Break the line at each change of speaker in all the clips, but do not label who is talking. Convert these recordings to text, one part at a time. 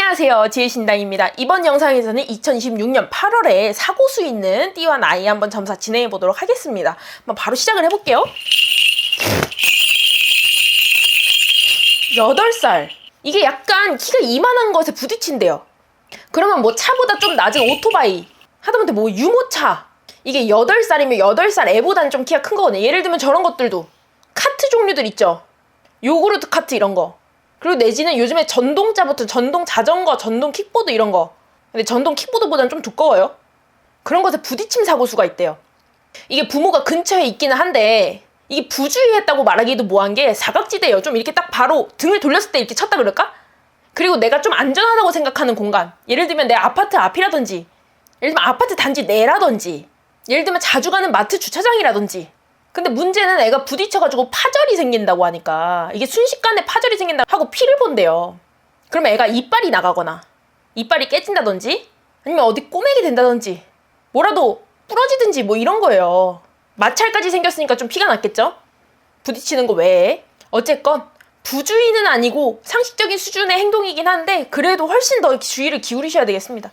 안녕하세요, 지혜신당입니다. 이번 영상에서는 2026년 8월에 사고수 있는 띠와 나이 한번 점사 진행해 보도록 하겠습니다. 한번 바로 시작을 해볼게요. 8살. 이게 약간 키가 이만한 것에 부딪힌대요. 그러면 뭐 차보다 좀 낮은 오토바이, 하다못해 뭐 유모차. 이게 8살이면 8살 애보다는 좀 키가 큰 거거든요. 예를 들면 저런 것들도. 카트 종류들 있죠. 요구르트 카트 이런 거. 그리고 내지는 요즘에 전동차부터 전동 자전거, 전동 킥보드 이런 거. 근데 전동 킥보드보다는 좀 두꺼워요. 그런 것에 부딪힘 사고수가 있대요. 이게 부모가 근처에 있기는 한데 이게 부주의했다고 말하기도 뭐한 게 사각지대예요. 좀 이렇게 딱 바로 등을 돌렸을 때 이렇게 쳤다 그럴까? 그리고 내가 좀 안전하다고 생각하는 공간. 예를 들면 내 아파트 앞이라든지, 예를 들면 아파트 단지 내라든지, 예를 들면 자주 가는 마트 주차장이라든지. 근데 문제는 애가 부딪혀가지고 파절이 생긴다고 하니까 이게 순식간에 파절이 생긴다고 하고 피를 본대요. 그러면 애가 이빨이 나가거나 이빨이 깨진다든지 아니면 어디 꼬매게 된다든지 뭐라도 부러지든지 뭐 이런 거예요. 마찰까지 생겼으니까 좀 피가 났겠죠? 부딪히는 거 외에. 어쨌건 부주의는 아니고 상식적인 수준의 행동이긴 한데 그래도 훨씬 더 주의를 기울이셔야 되겠습니다.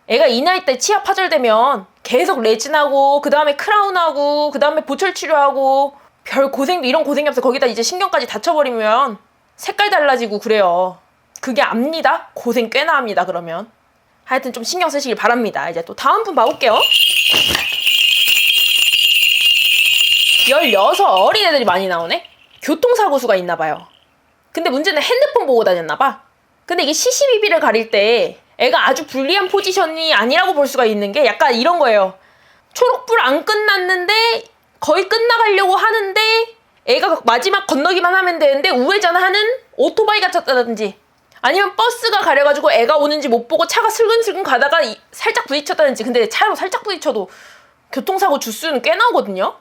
애가 이 나이 때 치아 파절되면 계속 레진하고 그 다음에 크라운하고 그 다음에 보철 치료하고 별 고생도 이런 고생이 없어. 거기다 이제 신경까지 다쳐버리면 색깔 달라지고 그래요. 그게 압니다. 고생 꽤나 합니다. 그러면 하여튼 좀 신경 쓰시길 바랍니다. 이제 또 다음 분 봐볼게요. 16 어린애들이 많이 나오네. 교통사고수가 있나봐요. 근데 문제는 핸드폰 보고 다녔나봐. 근데 이게 시시비비를 가릴 때 애가 아주 불리한 포지션이 아니라고 볼 수가 있는 게 약간 이런 거예요. 초록불 안 끝났는데 거의 끝나가려고 하는데 애가 마지막 건너기만 하면 되는데 우회전하는 오토바이가 쳤다든지 아니면 버스가 가려가지고 애가 오는지 못 보고 차가 슬근슬근 가다가 살짝 부딪혔다든지. 근데 차로 살짝 부딪혀도 교통사고 주수는 꽤 나오거든요.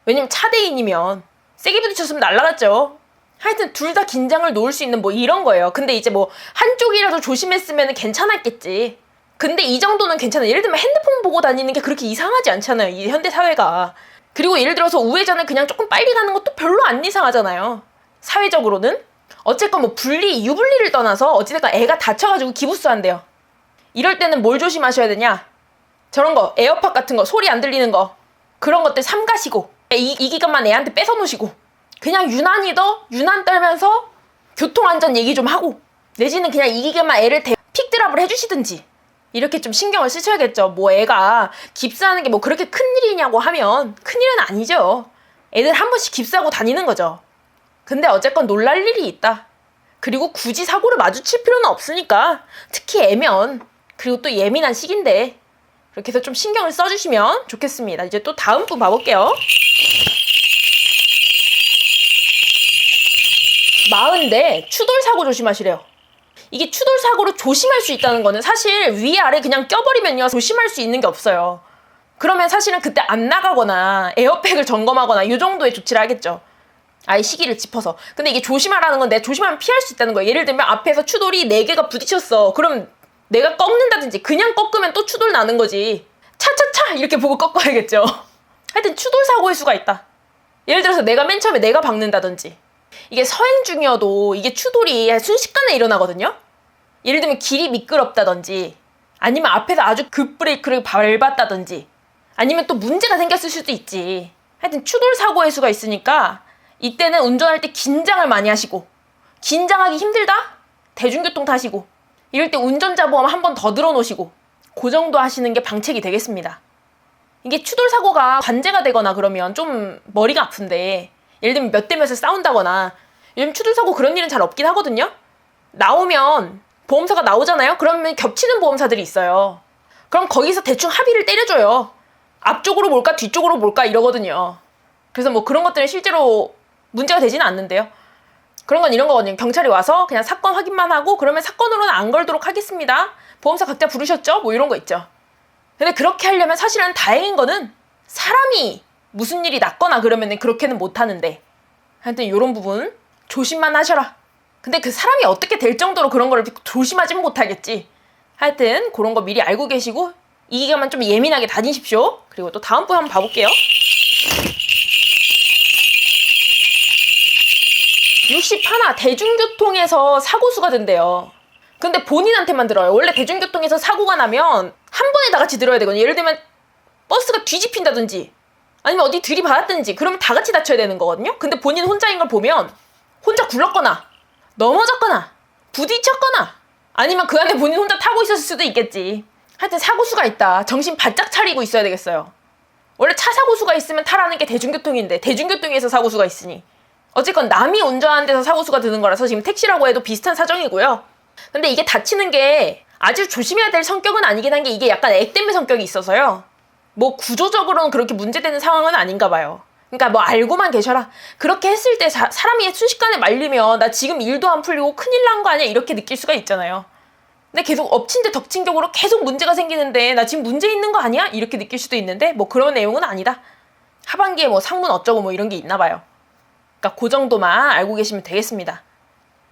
왜냐면 차대인이면 세게 부딪혔으면 날아갔죠. 하여튼 둘 다 긴장을 놓을 수 있는 뭐 이런 거예요. 근데 이제 뭐 한쪽이라도 조심했으면 괜찮았겠지. 근데 이 정도는 괜찮아요. 예를 들면 핸드폰 보고 다니는 게 그렇게 이상하지 않잖아요. 이 현대 사회가. 그리고 예를 들어서 우회전을 그냥 조금 빨리 가는 것도 별로 안 이상하잖아요. 사회적으로는. 어쨌건 뭐 분리, 유분리를 떠나서 어찌됐건 애가 다쳐가지고 기부스한대요. 이럴 때는 뭘 조심하셔야 되냐? 저런 거, 에어팟 같은 거, 소리 안 들리는 거. 그런 것들 삼가시고 이 기간만 애한테 뺏어 놓으시고 그냥 유난히 더 유난 떨면서 교통안전 얘기 좀 하고 내지는 그냥 이 기간만 애를 픽드랍을 해주시든지 이렇게 좀 신경을 쓰셔야겠죠. 뭐 애가 깁스하는 게 뭐 그렇게 큰일이냐고 하면 큰일은 아니죠. 애들 한 번씩 깁스하고 다니는 거죠. 근데 어쨌건 놀랄 일이 있다. 그리고 굳이 사고를 마주칠 필요는 없으니까 특히 애면 그리고 또 예민한 시기인데 그렇게 해서 좀 신경을 써주시면 좋겠습니다. 이제 또 다음 분 봐볼게요. 40대 추돌사고 조심하시래요. 이게 추돌사고로 조심할 수 있다는 거는 사실 위아래 그냥 껴버리면요 조심할 수 있는 게 없어요. 그러면 사실은 그때 안 나가거나 에어백을 점검하거나 이 정도의 조치를 하겠죠. 아예 시기를 짚어서. 근데 이게 조심하라는 건 내가 조심하면 피할 수 있다는 거예요. 예를 들면 앞에서 추돌이 4개가 부딪혔어. 그럼 내가 꺾는다든지 그냥 꺾으면 또 추돌 나는 거지. 차차차 이렇게 보고 꺾어야겠죠. 하여튼 추돌 사고일 수가 있다. 예를 들어서 내가 맨 처음에 내가 박는다든지 이게 서행 중이어도 이게 추돌이 순식간에 일어나거든요. 예를 들면 길이 미끄럽다든지 아니면 앞에서 아주 급브레이크를 밟았다든지 아니면 또 문제가 생겼을 수도 있지. 하여튼 추돌 사고일 수가 있으니까 이때는 운전할 때 긴장을 많이 하시고 긴장하기 힘들다? 대중교통 타시고 이럴 때 운전자 보험 한 번 더 들어놓으시고 그 정도 하시는 게 방책이 되겠습니다. 이게 추돌 사고가 관제가 되거나 그러면 좀 머리가 아픈데 예를 들면 몇 대 몇에 싸운다거나 요즘 추돌 사고 그런 일은 잘 없긴 하거든요. 나오면 보험사가 나오잖아요. 그러면 겹치는 보험사들이 있어요. 그럼 거기서 대충 합의를 때려줘요. 앞쪽으로 몰까 뒤쪽으로 몰까 이러거든요. 그래서 뭐 그런 것들은 실제로 문제가 되지는 않는데요. 그런 건 이런 거거든요. 경찰이 와서 그냥 사건 확인만 하고 그러면 사건으로는 안 걸도록 하겠습니다. 보험사 각자 부르셨죠? 뭐 이런 거 있죠. 근데 그렇게 하려면 사실은 다행인 거는 사람이 무슨 일이 났거나 그러면 그렇게는 못 하는데 하여튼 이런 부분 조심만 하셔라. 근데 그 사람이 어떻게 될 정도로 그런 거를 조심하지는 못하겠지. 하여튼 그런 거 미리 알고 계시고 이 기간만 좀 예민하게 다니십시오. 그리고 또 다음 분 한번 봐볼게요. 61 대중교통에서 사고수가 된대요. 근데 본인한테만 들어요. 원래 대중교통에서 사고가 나면 한 번에 다 같이 들어야 되거든요. 예를 들면 버스가 뒤집힌다든지 아니면 어디 들이받았든지 그러면 다 같이 다쳐야 되는 거거든요. 근데 본인 혼자인 걸 보면 혼자 굴렀거나 넘어졌거나 부딪혔거나 아니면 그 안에 본인 혼자 타고 있었을 수도 있겠지. 하여튼 사고수가 있다. 정신 바짝 차리고 있어야 되겠어요. 원래 차 사고수가 있으면 타라는 게 대중교통인데 대중교통에서 사고수가 있으니 어쨌건 남이 운전하는 데서 사고수가 드는 거라서 지금 택시라고 해도 비슷한 사정이고요. 근데 이게 다치는 게 아주 조심해야 될 성격은 아니긴 한 게 이게 약간 액땜의 성격이 있어서요. 뭐 구조적으로는 그렇게 문제되는 상황은 아닌가 봐요. 그러니까 뭐 알고만 계셔라. 그렇게 했을 때 사람이 순식간에 말리면 나 지금 일도 안 풀리고 큰일 난 거 아니야 이렇게 느낄 수가 있잖아요. 근데 계속 엎친 데 덮친 격으로 계속 문제가 생기는데 나 지금 문제 있는 거 아니야? 이렇게 느낄 수도 있는데 뭐 그런 내용은 아니다. 하반기에 뭐 상문 어쩌고 뭐 이런 게 있나 봐요. 그러니까 그 정도만 알고 계시면 되겠습니다.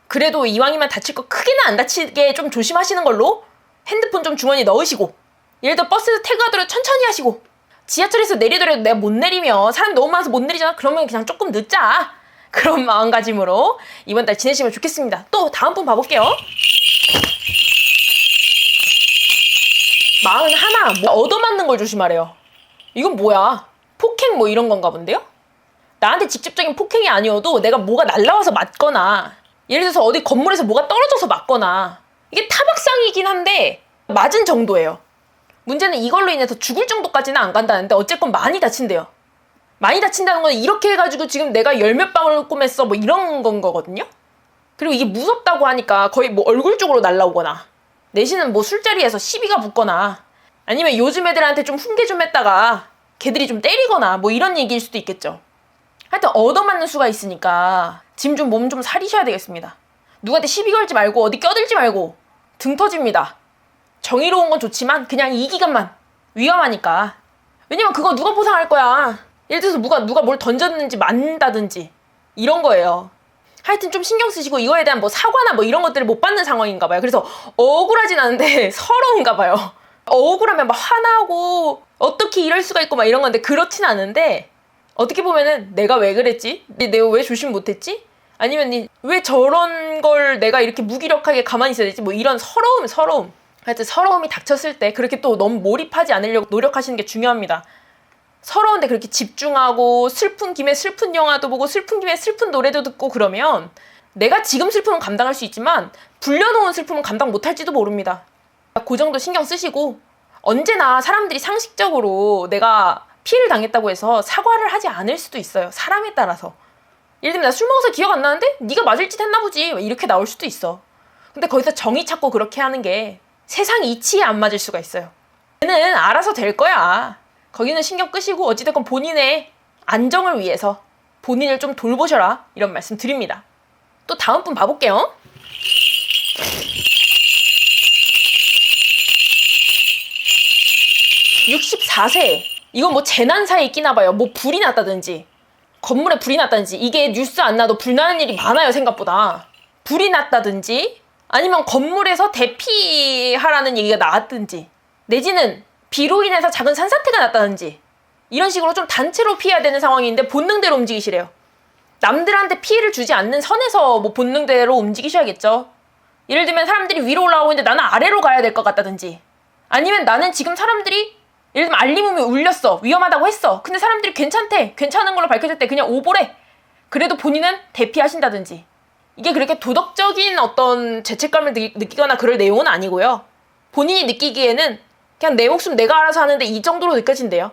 그래도 이왕이면 다칠 거 크게는 안 다치게 좀 조심하시는 걸로 핸드폰 좀 주머니에 넣으시고 예를 들어 버스에서 태그하더라도 천천히 하시고 지하철에서 내리더라도 내가 못 내리면 사람이 너무 많아서 못 내리잖아. 그러면 그냥 조금 늦자. 그런 마음가짐으로 이번 달 지내시면 좋겠습니다. 또 다음 분 봐볼게요. 41. 뭐 얻어맞는 걸 조심하래요. 이건 뭐야? 폭행 뭐 이런 건가 본데요? 나한테 직접적인 폭행이 아니어도 내가 뭐가 날라와서 맞거나 예를 들어서 어디 건물에서 뭐가 떨어져서 맞거나 이게 타박상이긴 한데 맞은 정도예요. 문제는 이걸로 인해서 죽을 정도까지는 안 간다는데 어쨌건 많이 다친대요. 많이 다친다는 건 이렇게 해가지고 지금 내가 열 몇 방울 꿰맸어 뭐 이런 건 거거든요. 그리고 이게 무섭다고 하니까 거의 뭐 얼굴 쪽으로 날라오거나 내지는 뭐 술자리에서 시비가 붙거나 아니면 요즘 애들한테 좀 훈계 좀 했다가 걔들이 좀 때리거나 뭐 이런 얘기일 수도 있겠죠. 하여튼 얻어맞는 수가 있으니까 지금 좀 몸 좀 사리셔야 되겠습니다. 누구한테 시비 걸지 말고 어디 껴들지 말고 등 터집니다. 정의로운 건 좋지만 그냥 이 기간만 위험하니까. 왜냐면 그거 누가 보상할 거야. 예를 들어서 누가 뭘 던졌는지 맞는다든지 이런 거예요. 하여튼 좀 신경 쓰시고 이거에 대한 뭐 사과나 뭐 이런 것들을 못 받는 상황인가 봐요. 그래서 억울하진 않은데 서러운가 봐요. 억울하면 막 화나고 어떻게 이럴 수가 있고 막 이런 건데 그렇진 않은데 어떻게 보면은 내가 왜 그랬지? 내가 왜 조심 못했지? 아니면 왜 저런 걸 내가 이렇게 무기력하게 가만히 있어야 되지? 뭐 이런 서러움. 하여튼 서러움이 닥쳤을 때 그렇게 또 너무 몰입하지 않으려고 노력하시는 게 중요합니다. 서러운데 그렇게 집중하고 슬픈 김에 슬픈 영화도 보고 슬픈 김에 슬픈 노래도 듣고 그러면 내가 지금 슬픔은 감당할 수 있지만 불려놓은 슬픔은 감당 못할지도 모릅니다. 그 정도 신경 쓰시고 언제나 사람들이 상식적으로 내가 피해를 당했다고 해서 사과를 하지 않을 수도 있어요. 사람에 따라서. 예를 들면 나 술 먹어서 기억 안 나는데 네가 맞을 짓 했나 보지 이렇게 나올 수도 있어. 근데 거기서 정의 찾고 그렇게 하는 게 세상 이치에 안 맞을 수가 있어요. 걔는 알아서 될 거야. 거기는 신경 끄시고 어찌됐건 본인의 안정을 위해서 본인을 좀 돌보셔라 이런 말씀 드립니다. 또 다음 분 봐볼게요. 64세. 이건 뭐 재난사에 끼나 봐요. 뭐 불이 났다든지 건물에 불이 났다든지 이게 뉴스 안 나도 불 나는 일이 많아요. 생각보다. 불이 났다든지 아니면 건물에서 대피하라는 얘기가 나왔든지 내지는 비로 인해서 작은 산사태가 났다든지 이런 식으로 좀 단체로 피해야 되는 상황인데 본능대로 움직이시래요. 남들한테 피해를 주지 않는 선에서 뭐 본능대로 움직이셔야겠죠. 예를 들면 사람들이 위로 올라오고 있는데 나는 아래로 가야 될 것 같다든지 아니면 나는 지금 사람들이 예를 들면 알림음이 울렸어. 위험하다고 했어. 근데 사람들이 괜찮대. 괜찮은 걸로 밝혀졌대. 그냥 오보래. 그래도 본인은 대피하신다든지 이게 그렇게 도덕적인 어떤 죄책감을 느끼거나 그럴 내용은 아니고요. 본인이 느끼기에는 그냥 내 목숨 내가 알아서 하는데 이 정도로 느껴진대요.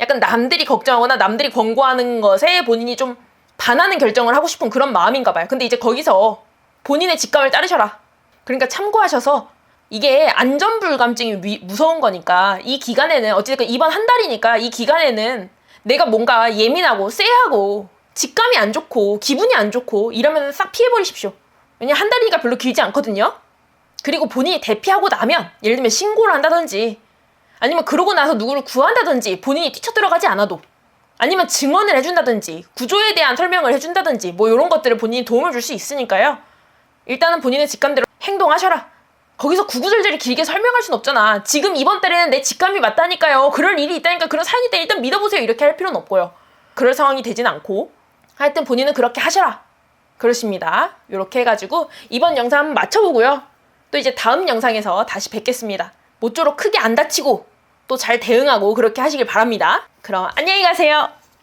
약간 남들이 걱정하거나 남들이 권고하는 것에 본인이 좀 반하는 결정을 하고 싶은 그런 마음인가 봐요. 근데 이제 거기서 본인의 직감을 따르셔라. 그러니까 참고하셔서 이게 안전불감증이 무서운 거니까 이 기간에는 어찌됐건 이번 한 달이니까 이 기간에는 내가 뭔가 예민하고 쎄하고 직감이 안 좋고 기분이 안 좋고 이러면 싹 피해버리십시오. 왜냐면 한 달이니까 별로 길지 않거든요. 그리고 본인이 대피하고 나면 예를 들면 신고를 한다든지 아니면 그러고 나서 누구를 구한다든지 본인이 뛰쳐들어가지 않아도 아니면 증언을 해준다든지 구조에 대한 설명을 해준다든지 뭐 이런 것들을 본인이 도움을 줄 수 있으니까요. 일단은 본인의 직감대로 행동하셔라. 거기서 구구절절히 길게 설명할 순 없잖아. 지금 이번 달에는 내 직감이 맞다니까요. 그럴 일이 있다니까 그런 사연이 있다 일단 믿어보세요. 이렇게 할 필요는 없고요. 그럴 상황이 되진 않고 하여튼 본인은 그렇게 하셔라. 그렇습니다. 이렇게 해가지고 이번 영상 한번 맞춰보고요. 또 이제 다음 영상에서 다시 뵙겠습니다. 모쪼록 크게 안 다치고 또 잘 대응하고 그렇게 하시길 바랍니다. 그럼 안녕히 가세요.